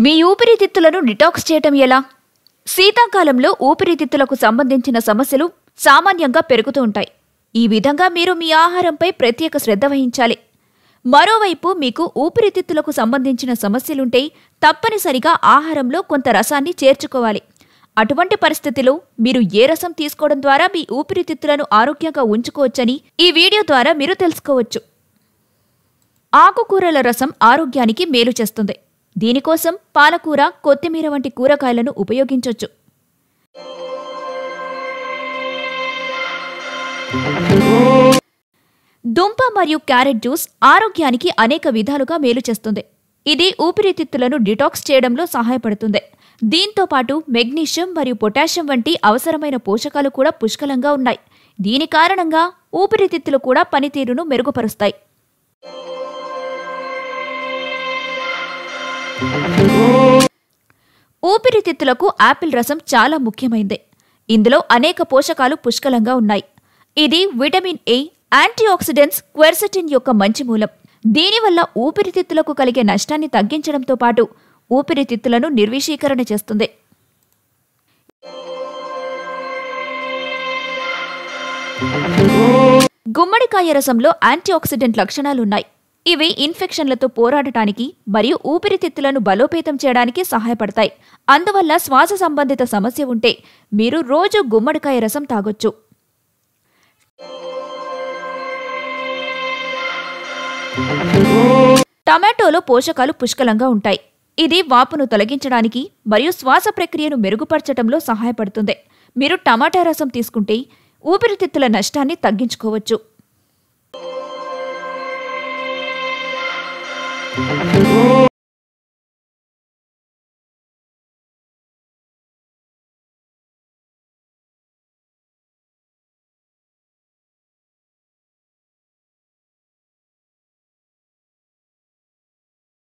మీ ఊపిరితిత్తులను detox చేయటం ఎలా? శీతాకాలంలో ఊపిరితిత్తులకు సంబంధించిన సమస్యలు సామాన్యంగా పెరుగుతూ ఉంటాయి. ఈ విధంగా మీరు మీ ఆహారంపై ప్రత్యేక శ్రద్ధ వహించాలి. మరోవైపు మీకు ఊపిరితిత్తులకు సంబంధించిన సమస్యలుంటే తప్పనిసరిగా ఆహారంలో కొంత రసాన్ని చేర్చుకోవాలి. అటువంటి పరిస్థితిలో మీరు ఏ రసం తీసుకోవడం ద్వారా మీ ఊపిరితిత్తులను ఆరోగ్యంగా ఉంచుకోవచ్చని ఈ వీడియో ద్వారా మీరు తెలుసుకోవచ్చు. ఆకుకూరల రసం ఆరోగ్యానికి మేలు చేస్తుంది. దీనికోసం పాలకూర, కొత్తిమీర వంటి కూరగాయలను ఉపయోగించొచ్చు. దుంప మరియు క్యారెట్ జ్యూస్ ఆరోగ్యానికి అనేక విధాలుగా మేలు చేస్తుంది. ఇది ఊపిరితిత్తులను డిటాక్స్ చేయడంలో సహాయపడుతుంది. దీంతో పాటు మెగ్నీషియం మరియు పొటాషియం వంటి అవసరమైన పోషకాలు కూడా పుష్కలంగా ఉన్నాయి. దీని కారణంగా ఊపిరితిత్తులు కూడా పనితీరును మెరుగుపరుస్తాయి. ఊపిరితిత్తులకు యాపిల్ రసం చాలా ముఖ్యమైంది. ఇందులో అనేక పోషకాలు పుష్కలంగా ఉన్నాయి. ఇది విటమిన్ ఏ, యాంటీఆక్సిడెంట్స్, క్వెర్సెటిన్ యొక్క మంచి మూలం. దీనివల్ల ఊపిరితిత్తులకు కలిగే నష్టాన్ని తగ్గించడంతో పాటు ఊపిరితిత్తులను నిర్విషీకరణ చేస్తుంది. గుమ్మడికాయ రసంలో యాంటీఆక్సిడెంట్ లక్షణాలున్నాయి. ఇవి ఇన్ఫెక్షన్లతో పోరాడటానికి మరియు ఊపిరితిత్తులను బలోపేతం చేయడానికి సహాయపడతాయి. అందువల్ల శ్వాస సంబంధిత సమస్య ఉంటే మీరు రోజు గుమ్మడికాయ రసం తాగొచ్చు. టమాటోలో పోషకాలు పుష్కలంగా ఉంటాయి. ఇది వాపును తొలగించడానికి మరియు శ్వాస ప్రక్రియను మెరుగుపరచడంలో సహాయపడుతుంది. మీరు టమాటా రసం తీసుకుంటే ఊపిరితిత్తుల నష్టాన్ని తగ్గించుకోవచ్చు.